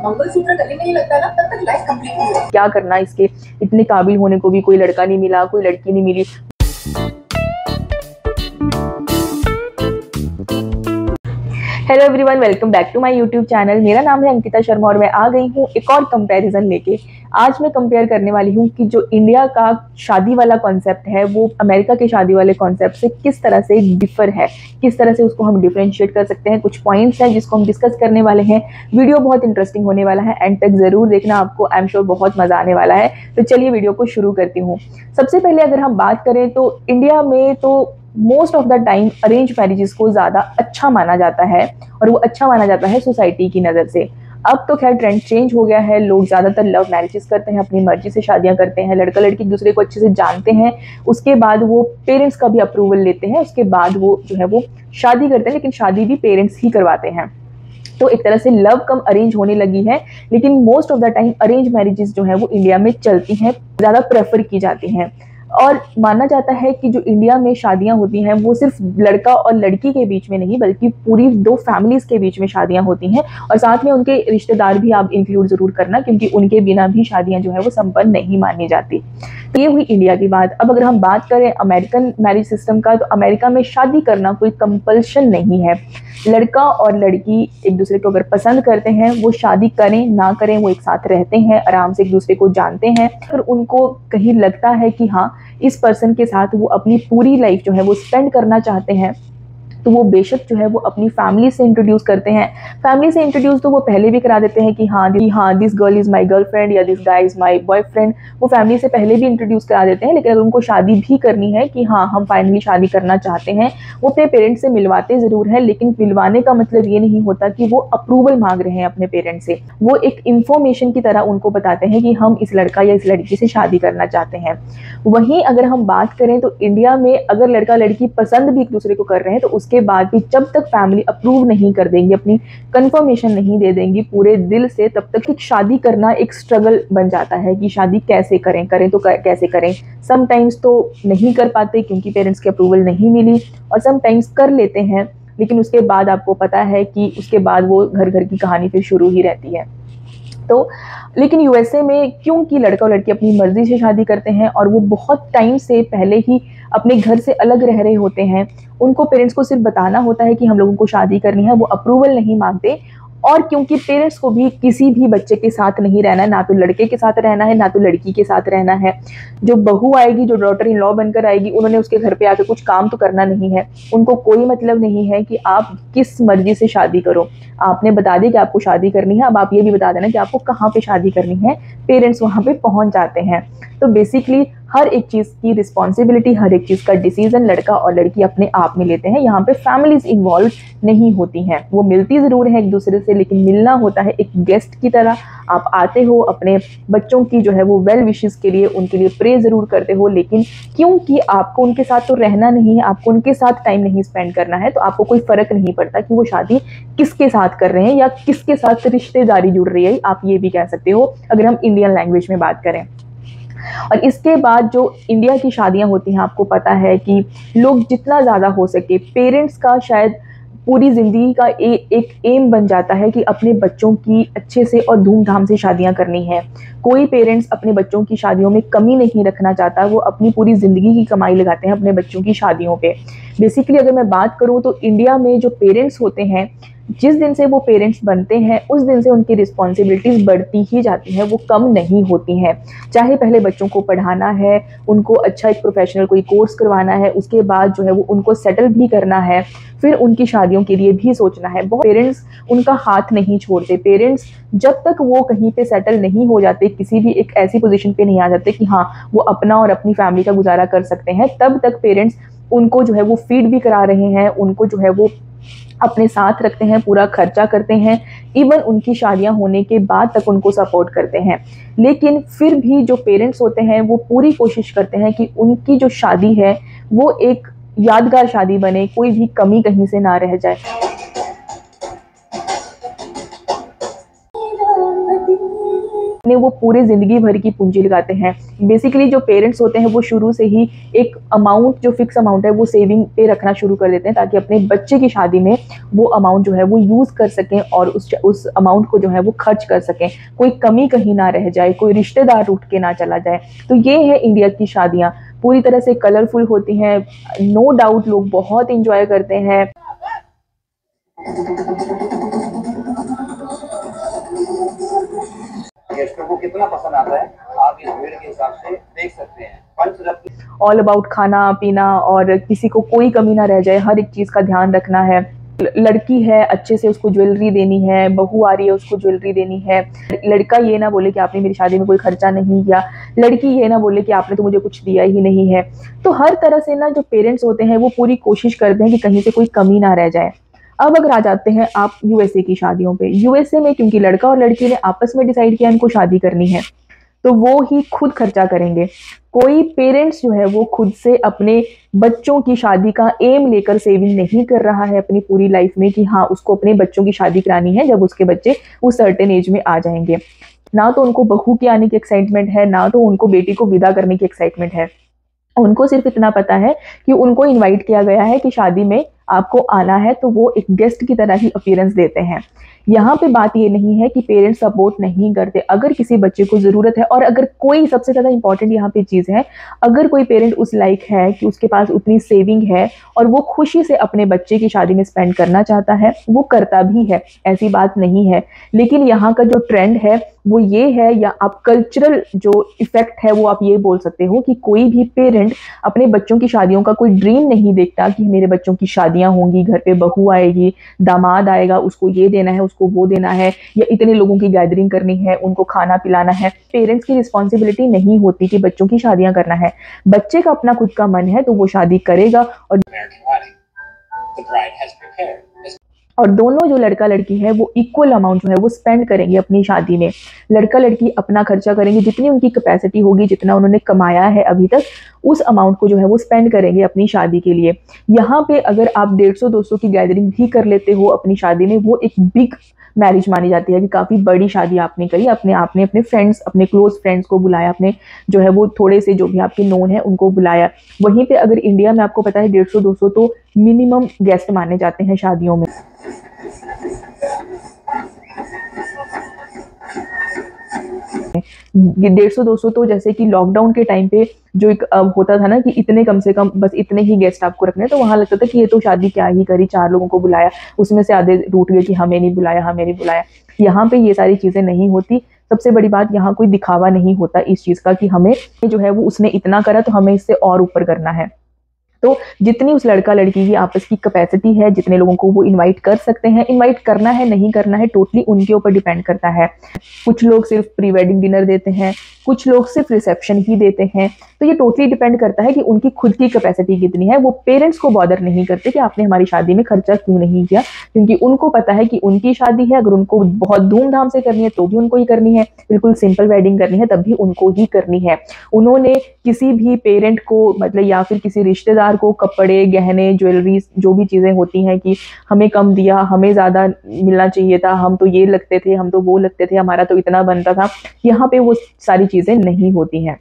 मंगलसूत्र गले में नहीं लगता ना, तब तक लाइफ कंप्लीट नहीं है। क्या करना, इसके इतने काबिल होने को भी कोई लड़का नहीं मिला, कोई लड़की नहीं मिली। Hello everyone, welcome back to my YouTube channel. मेरा नाम है अंकिता शर्मा और मैं आ गई हूँ एक और कंपैरिजन लेके। आज मैं कंपेयर करने वाली हूँ कि जो इंडिया का शादी वाला कॉन्सेप्ट है वो अमेरिका के शादी वाले कॉन्सेप्ट से किस तरह से डिफर है, किस तरह से उसको हम डिफरेंशिएट कर सकते हैं। कुछ पॉइंट्स हैं जिसको हम डिस्कस करने वाले हैं। वीडियो बहुत इंटरेस्टिंग होने वाला है, एंड तक जरूर देखना, आपको आई एम श्योर बहुत मजा आने वाला है। तो चलिए वीडियो को शुरू करती हूँ। सबसे पहले अगर हम बात करें तो इंडिया में तो most of the time arrange marriages को ज़्यादा अच्छा माना जाता है, और वो अच्छा माना जाता है सोसाइटी की नज़र से। अब तो खैर ट्रेंड चेंज हो गया है, लोग ज़्यादातर लव मैरिजेस करते हैं, अपनी मर्जी से शादियां करते हैं, लड़का लड़की एक दूसरे को अच्छे से जानते हैं, उसके बाद वो पेरेंट्स का भी अप्रूवल लेते हैं, उसके बाद वो जो है वो शादी करते हैं, लेकिन शादी भी पेरेंट्स ही करवाते हैं। तो एक तरह से लव कम अरेंज होने लगी है, लेकिन most of the time arrange marriages जो है वो इंडिया में चलती हैं, ज़्यादा प्रेफर की जाती हैं। और माना जाता है कि जो इंडिया में शादियां होती हैं वो सिर्फ लड़का और लड़की के बीच में नहीं, बल्कि पूरी दो फैमिलीज के बीच में शादियां होती हैं, और साथ में उनके रिश्तेदार भी आप इंक्लूड जरूर करना, क्योंकि उनके बिना भी शादियां जो है वो संपन्न नहीं मानी जाती। तो ये हुई इंडिया की बात। अब अगर हम बात करें अमेरिकन मैरिज सिस्टम का, तो अमेरिका में शादी करना कोई कंपल्शन नहीं है। लड़का और लड़की एक दूसरे को अगर पसंद करते हैं, वो शादी करें ना करें, वो एक साथ रहते हैं, आराम से एक दूसरे को जानते हैं। अगर उनको कहीं लगता है कि हाँ इस पर्सन के साथ वो अपनी पूरी लाइफ जो है वो स्पेंड करना चाहते हैं, तो वो बेशक जो है वो अपनी फैमिली से इंट्रोड्यूस करते हैं। फैमिली से इंट्रोड्यूस तो वो पहले भी करा देते हैं कि हाँ this girl is my girlfriend या this guy is my boyfriend, वो फैमिली से पहले भी इंट्रोड्यूस करा देते हैं। लेकिन अगर उनको शादी भी करनी है कि हाँ हम फाइनली शादी करना चाहते हैं, वो अपने पेरेंट्स से मिलवाते ज़रूर हैं, लेकिन मिलवाने का मतलब ये नहीं होता कि वो अप्रूवल मांग रहे हैं अपने पेरेंट्स से। वो एक इन्फॉर्मेशन की तरह उनको बताते हैं कि हम इस लड़का या इस लड़की से शादी करना चाहते हैं। वहीं अगर हम बात करें तो इंडिया में अगर लड़का लड़की पसंद भी एक दूसरे को कर रहे हैं, तो उसके बाद भी जब तक फैमिली अप्रूव नहीं कर देंगी, अपनी कंफर्मेशन नहीं दे देंगी पूरे दिल से, तब तक एक शादी करना एक स्ट्रगल बन जाता है कि शादी कैसे करें तो कैसे करें। समटाइम्स तो नहीं कर पाते क्योंकि पेरेंट्स की अप्रूवल नहीं मिली, और समटाइम्स कर लेते हैं, लेकिन उसके बाद आपको पता है कि उसके बाद वो घर घर की कहानी फिर शुरू ही रहती है। तो लेकिन यूएसए में क्योंकि लड़का और लड़की अपनी मर्जी से शादी करते हैं, और वो बहुत टाइम से पहले ही अपने घर से अलग रह रहे होते हैं, उनको पेरेंट्स को सिर्फ बताना होता है कि हम लोगों को शादी करनी है, वो अप्रूवल नहीं मांगते। और क्योंकि पेरेंट्स को भी किसी भी बच्चे के साथ नहीं रहना है, ना तो लड़के के साथ रहना है ना तो लड़की के साथ रहना है। जो बहू आएगी, जो डॉटर इन लॉ बनकर आएगी, उन्होंने उसके घर पे आकर कुछ काम तो करना नहीं है। उनको कोई मतलब नहीं है कि आप किस मर्जी से शादी करो। आपने बता दी कि आपको शादी करनी है, अब आप ये भी बता देना कि आपको कहाँ पे शादी करनी है। पेरेंट्स वहाँ पे पहुँच जाते हैं। तो बेसिकली हर एक चीज़ की रिस्पॉन्सिबिलिटी, हर एक चीज़ का डिसीजन लड़का और लड़की अपने आप में लेते हैं। यहाँ पे फैमिलीज इन्वॉल्व नहीं होती हैं। वो मिलती ज़रूर है एक दूसरे से, लेकिन मिलना होता है एक गेस्ट की तरह। आप आते हो अपने बच्चों की जो है वो वेल विशेस के लिए, उनके लिए प्रे ज़रूर करते हो, लेकिन क्योंकि आपको उनके साथ तो रहना नहीं है, आपको उनके साथ टाइम नहीं स्पेंड करना है, तो आपको कोई फ़र्क नहीं पड़ता कि वो शादी किसके साथ कर रहे हैं या किसके साथ रिश्तेदारी जुड़ रही है। आप ये भी कह सकते हो अगर हम इंडियन लैंग्वेज में बात करें। और इसके बाद जो इंडिया की शादियां होती हैं, आपको पता है कि लोग जितना ज़्यादा हो सके, पेरेंट्स का शायद पूरी ज़िंदगी का एक एम बन जाता है कि अपने बच्चों की अच्छे से और धूमधाम से शादियां करनी है। कोई पेरेंट्स अपने बच्चों की शादियों में कमी नहीं रखना चाहता, वो अपनी पूरी ज़िंदगी की कमाई लगाते हैं अपने बच्चों की शादियों पे। बेसिकली अगर मैं बात करूँ तो इंडिया में जो पेरेंट्स होते हैं, जिस दिन से वो पेरेंट्स बनते हैं उस दिन से उनकी रिस्पॉन्सिबिलिटीज़ बढ़ती ही जाती हैं, वो कम नहीं होती हैं। चाहे पहले बच्चों को पढ़ाना है, उनको अच्छा एक प्रोफेशनल कोई कोर्स करवाना है, उसके बाद जो है वो उनको सेटल भी करना है, फिर उनकी शादियों के लिए भी सोचना है। बहुत पेरेंट्स उनका हाथ नहीं छोड़ते। पेरेंट्स जब तक वो कहीं पे सेटल नहीं हो जाते, किसी भी एक ऐसी पोजीशन पे नहीं आ जाते कि हाँ वो अपना और अपनी फैमिली का गुजारा कर सकते हैं, तब तक पेरेंट्स उनको जो है वो फीड भी करा रहे हैं, उनको जो है वो अपने साथ रखते हैं, पूरा खर्चा करते हैं, इवन उनकी शादियां होने के बाद तक उनको सपोर्ट करते हैं। लेकिन फिर भी जो पेरेंट्स होते हैं वो पूरी कोशिश करते हैं कि उनकी जो शादी है वो एक यादगार शादी बने, कोई भी कमी कहीं से ना रह जाए। ने वो पूरे ज़िंदगी भर की पूंजी लगाते हैं। बेसिकली जो पेरेंट्स होते हैं वो शुरू से ही एक अमाउंट, जो फिक्स अमाउंट है वो सेविंग पे रखना शुरू कर देते हैं, ताकि अपने बच्चे की शादी में वो अमाउंट जो है वो यूज़ कर सकें और उस अमाउंट को जो है वो खर्च कर सकें, कोई कमी कहीं ना रह जाए, कोई रिश्तेदार उठ के ना चला जाए। तो ये है इंडिया की शादियाँ, पूरी तरह से कलरफुल होती हैं, नो डाउट लोग बहुत इंजॉय करते हैं। गेस्टों को कितना पसंद आता है आप इस भीड़ के हिसाब से देख सकते हैं। पंचरत्न ऑल अबाउट खाना पीना और किसी को कोई कमी ना रह जाए, हर एक चीज़ का ध्यान रखना है। लड़की है अच्छे से उसको ज्वेलरी देनी है, बहू आ रही है उसको ज्वेलरी देनी है। लड़का ये ना बोले कि आपने मेरी शादी में कोई खर्चा नहीं किया, लड़की ये ना बोले कि आपने तो मुझे कुछ दिया ही नहीं है। तो हर तरह से ना जो पेरेंट्स होते हैं वो पूरी कोशिश करते हैं कि कहीं से कोई कमी ना रह जाए। अब अगर आ जाते हैं आप यूएसए की शादियों पे, यूएसए में क्योंकि लड़का और लड़की ने आपस में डिसाइड किया इनको शादी करनी है, तो वो ही खुद खर्चा करेंगे। कोई पेरेंट्स जो है वो खुद से अपने बच्चों की शादी का एम लेकर सेविंग नहीं कर रहा है अपनी पूरी लाइफ में कि हाँ उसको अपने बच्चों की शादी करानी है जब उसके बच्चे उस सर्टेन एज में आ जाएंगे। ना तो उनको बहू के आने की एक्साइटमेंट है, ना तो उनको बेटी को विदा करने की एक्साइटमेंट है। उनको सिर्फ इतना पता है कि उनको इनवाइट किया गया है कि शादी में आपको आना है, तो वो एक गेस्ट की तरह ही अपीयरेंस देते हैं। यहाँ पे बात ये नहीं है कि पेरेंट्स सपोर्ट नहीं करते। अगर किसी बच्चे को ज़रूरत है, और अगर कोई, सबसे ज़्यादा इंपॉर्टेंट यहाँ पे चीज़ है, अगर कोई पेरेंट उस लायक है कि उसके पास उतनी सेविंग है और वो खुशी से अपने बच्चे की शादी में स्पेंड करना चाहता है, वो करता भी है, ऐसी बात नहीं है। लेकिन यहाँ का जो ट्रेंड है वो ये है, या आप कल्चरल जो इफेक्ट है वो आप ये बोल सकते हो कि कोई भी पेरेंट अपने बच्चों की शादियों का कोई ड्रीम नहीं देखता कि मेरे बच्चों की शादियां होंगी, घर पे बहू आएगी, दामाद आएगा, उसको ये देना है, उसको वो देना है, या इतने लोगों की गैदरिंग करनी है, उनको खाना पिलाना है। पेरेंट्स की रिस्पॉन्सिबिलिटी नहीं होती कि बच्चों की शादियां करना है। बच्चे का अपना खुद का मन है तो वो शादी करेगा, और दोनों जो लड़का लड़की है वो इक्वल अमाउंट जो है वो स्पेंड करेंगे अपनी शादी में। लड़का लड़की अपना खर्चा करेंगे, जितनी उनकी कैपेसिटी होगी, जितना उन्होंने कमाया है अभी तक, उस अमाउंट को जो है वो स्पेंड करेंगे अपनी शादी के लिए। यहाँ पे अगर आप 150-200 की गैदरिंग भी कर लेते हो अपनी शादी में, वो एक बिग मैरिज मानी जाती है कि काफ़ी बड़ी शादी आपने करी, आपने अपने फ्रेंड्स, अपने क्लोज फ्रेंड्स को बुलाया, अपने जो है वो थोड़े से जो भी आपके नोन है उनको बुलाया। वहीं पे अगर इंडिया में आपको पता है 150-200 तो मिनिमम गेस्ट माने जाते हैं शादियों में। ये 150-200 तो जैसे कि लॉकडाउन के टाइम पे जो एक होता था ना कि इतने, कम से कम बस इतने ही गेस्ट आपको रखने, तो वहां लगता था कि ये तो शादी क्या ही करी, 4 लोगों को बुलाया, उसमें से आधे रूठ गए कि हमें नहीं बुलाया, हमें नहीं बुलाया। यहाँ पे ये सारी चीजें नहीं होती। सबसे बड़ी बात, यहाँ कोई दिखावा नहीं होता इस चीज का कि हमें जो है वो उसने इतना करा तो हमें इससे और ऊपर करना है। तो जितनी उस लड़का लड़की की आपस की कैपेसिटी है, जितने लोगों को वो इनवाइट कर सकते हैं, इनवाइट करना है नहीं करना है टोटली उनके ऊपर डिपेंड करता है। कुछ लोग सिर्फ प्री वेडिंग डिनर देते हैं, कुछ लोग सिर्फ रिसेप्शन ही देते हैं, तो ये टोटली डिपेंड करता है कि उनकी खुद की कैपेसिटी कितनी है। वो पेरेंट्स को बॉदर नहीं करते कि आपने हमारी शादी में खर्चा क्यों नहीं किया, क्योंकि उनको पता है कि उनकी शादी है, अगर उनको बहुत धूमधाम से करनी है तो भी उनको ही करनी है, बिल्कुल सिंपल वेडिंग करनी है तब भी उनको ही करनी है। उन्होंने किसी भी पेरेंट को, मतलब या फिर किसी रिश्तेदार को कपड़े, गहने, ज्वेलरी, जो भी चीजें होती हैं कि हमें कम दिया, हमें ज्यादा मिलना चाहिए था, हम तो ये लगते थे, हम तो वो लगते थे, हमारा तो इतना बनता था, यहाँ पे वो सारी चीजें नहीं होती हैं।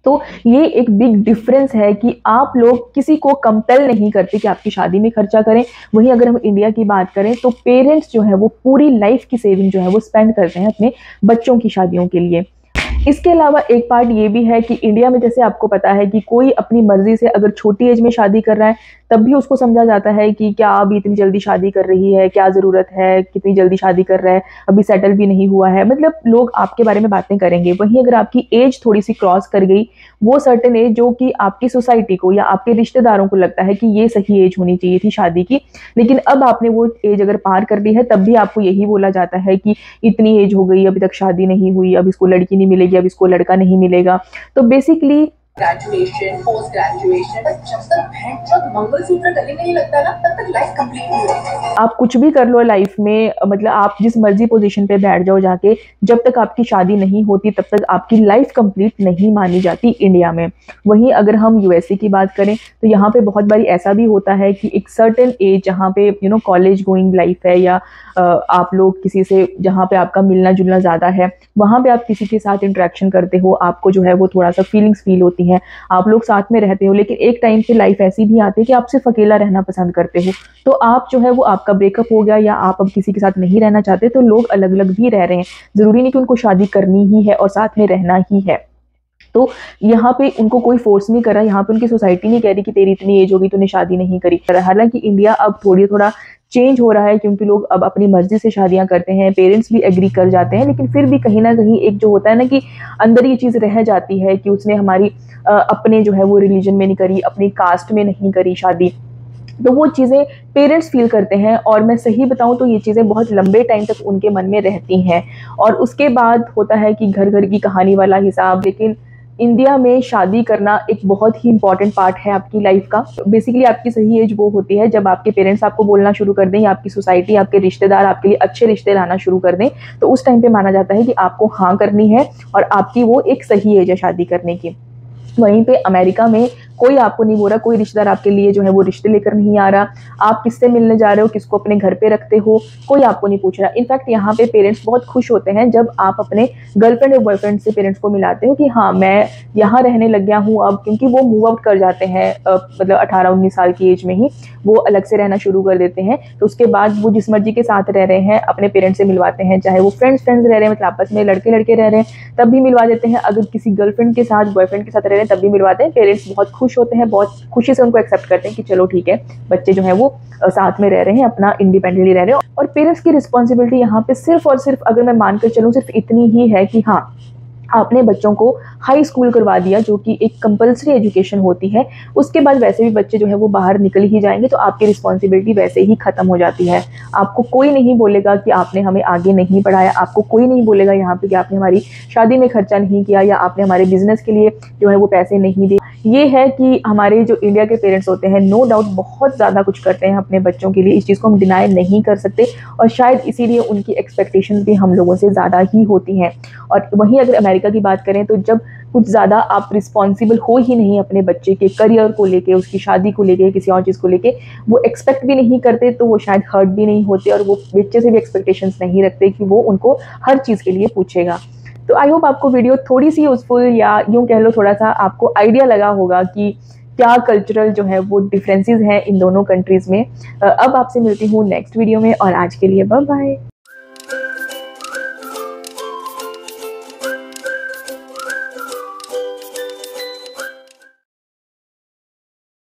तो ये एक बिग डिफरेंस है कि आप लोग किसी को कंपेल नहीं करते कि आपकी शादी में खर्चा करें। वहीं अगर हम इंडिया की बात करें तो पेरेंट्स जो है वो पूरी लाइफ की सेविंग जो है वो स्पेंड करते हैं अपने बच्चों की शादियों के लिए। इसके अलावा एक पार्ट ये भी है कि इंडिया में जैसे आपको पता है कि कोई अपनी मर्जी से अगर छोटी एज में शादी कर रहा है तब भी उसको समझा जाता है कि क्या अभी इतनी जल्दी शादी कर रही है, क्या ज़रूरत है, कितनी जल्दी शादी कर रहा है, अभी सेटल भी नहीं हुआ है, मतलब लोग आपके बारे में बातें करेंगे। वहीं अगर आपकी एज थोड़ी सी क्रॉस कर गई, वो सर्टेन एज जो कि आपकी सोसाइटी को या आपके रिश्तेदारों को लगता है कि ये सही एज होनी चाहिए थी शादी की, लेकिन अब आपने वो एज अगर पार कर ली है तब भी आपको यही बोला जाता है कि इतनी एज हो गई, अभी तक शादी नहीं हुई, अब इसको लड़की नहीं मिलेगी, अब इसको लड़का नहीं मिलेगा। तो बेसिकली ग्रेजुएशन, पोस्ट ग्रेजुएशन, जब तक जब मंगलसूत्र गले में नहीं लगता ना, तब तक लाइफ कंप्लीट नहीं होती। आप कुछ भी कर लो लाइफ में, मतलब आप जिस मर्जी पोजीशन पे बैठ जाओ जाके, जब तक आपकी शादी नहीं होती तब तक आपकी लाइफ कंप्लीट नहीं मानी जाती इंडिया में। वहीं अगर हम यूएसए की बात करें तो यहाँ पे बहुत बारी ऐसा भी होता है कि एक सर्टेन एज जहाँ पे कॉलेज गोइंग लाइफ है, या आप लोग किसी से जहाँ पे आपका मिलना जुलना ज़्यादा है, वहाँ पे आप किसी के साथ इंटरेक्शन करते हो, आपको जो है वो थोड़ा सा फीलिंग्स फील होती हैं, आप लोग साथ में रहते हो, लेकिन एक टाइम पे लाइफ ऐसी भी आती है कि आप सिर्फ अकेला रहना पसंद करते हो। तो आप जो है वो आपका ब्रेकअप हो गया या आप अब किसी के साथ नहीं रहना चाहते, तो लोग अलग अलग भी रह रहे हैं। ज़रूरी नहीं कि उनको शादी करनी ही है और साथ में रहना ही है। तो यहाँ पे उनको कोई फोर्स नहीं कर रहा, यहाँ पे उनकी सोसाइटी नहीं कह रही कि तेरी इतनी एज होगी तूने शादी नहीं करी। हालांकि इंडिया अब थोड़ा चेंज हो रहा है, क्योंकि लोग अब अपनी मर्जी से शादियां करते हैं, पेरेंट्स भी एग्री कर जाते हैं, लेकिन फिर भी कहीं ना कहीं एक जो होता है ना कि अंदर ये चीज़ रह जाती है कि उसने हमारी अपने जो है वो रिलीजन में नहीं करी, अपनी कास्ट में नहीं करी शादी। तो वो चीज़ें पेरेंट्स फील करते हैं, और मैं सही बताऊं तो ये चीज़ें बहुत लंबे टाइम तक उनके मन में रहती हैं। और उसके बाद होता है कि घर घर की कहानी वाला हिसाब। लेकिन इंडिया में शादी करना एक बहुत ही इंपॉर्टेंट पार्ट है आपकी लाइफ का। बेसिकली आपकी सही एज वो होती है जब आपके पेरेंट्स आपको बोलना शुरू कर दें, या आपकी सोसाइटी, आपके रिश्तेदार आपके लिए अच्छे रिश्ते लाना शुरू कर दें, तो उस टाइम पे माना जाता है कि आपको हाँ करनी है और आपकी वो एक सही एज है शादी करने की। वहीं पे अमेरिका में कोई आपको नहीं बोल रहा, कोई रिश्तेदार आपके लिए जो है वो रिश्ते लेकर नहीं आ रहा, आप किससे मिलने जा रहे हो, किसको अपने घर पे रखते हो, कोई आपको नहीं पूछ रहा। इनफैक्ट यहाँ पे पेरेंट्स बहुत खुश होते हैं जब आप अपने गर्लफ्रेंड और बॉयफ्रेंड से पेरेंट्स को मिलाते हो कि हाँ मैं यहाँ रहने लग गया हूँ अब, क्योंकि वो मूव आउट कर जाते हैं मतलब 18-19 साल की एज में ही वो अलग से रहना शुरू कर देते हैं। तो उसके बाद वो जिस मर्जी के साथ रह रहे हैं अपने पेरेंट्स से मिलवाते हैं, चाहे वो फ्रेंड्स रह रहे हैं, मतलब आपस में लड़के रह रहे हैं तब भी मिलवा देते हैं, अगर किसी गर्लफ्रेंड के साथ बॉयफ्रेंड के साथ रह रहे हैं तब भी मिलवाते हैं। पेरेंट्स बहुत खुश होते हैं, बहुत खुशी से उनको एक्सेप्ट करते हैं कि चलो ठीक है, बच्चे जो है वो साथ में रह रहे हैं, अपना इंडिपेंडेंटली रह रहे हैं। और पेरेंट्स की रिस्पॉन्सिबिलिटी यहाँ पे सिर्फ और सिर्फ, अगर मैं मानकर चलूँ, सिर्फ इतनी ही है कि हाँ आपने बच्चों को हाई स्कूल करवा दिया, जो कि एक कंपलसरी एजुकेशन होती है, उसके बाद वैसे भी बच्चे जो है वो बाहर निकल ही जाएंगे, तो आपकी रिस्पॉन्सिबिलिटी वैसे ही खत्म हो जाती है। आपको कोई नहीं बोलेगा कि आपने हमें आगे नहीं बढ़ाया, आपको कोई नहीं बोलेगा यहाँ पे कि आपने हमारी शादी में खर्चा नहीं किया, या आपने हमारे बिजनेस के लिए जो है वो पैसे नहीं दिए। ये है कि हमारे जो इंडिया के पेरेंट्स होते हैं नो डाउट बहुत ज़्यादा कुछ करते हैं अपने बच्चों के लिए, इस चीज़ को हम डिनाई नहीं कर सकते, और शायद इसीलिए उनकी एक्सपेक्टेशंस भी हम लोगों से ज़्यादा ही होती हैं। और वहीं अगर अमेरिका की बात करें तो जब कुछ ज़्यादा आप रिस्पॉन्सिबल हो ही नहीं अपने बच्चे के करियर को लेके, उसकी शादी को लेके, किसी और चीज़ को लेके, वो एक्सपेक्ट भी नहीं करते, तो वो शायद हर्ट भी नहीं होते, और वो बच्चे से भी एक्सपेक्टेशंस नहीं रखते कि वो उनको हर चीज़ के लिए पूछेगा। तो आई होप आपको वीडियो थोड़ी सी यूजफुल, या यूँ कह लो थोड़ा सा आपको आइडिया लगा होगा कि क्या कल्चरल जो है वो डिफरेंसेस हैं इन दोनों कंट्रीज़ में। अब आपसे मिलती हूँ नेक्स्ट वीडियो में, और आज के लिए बाय बाय।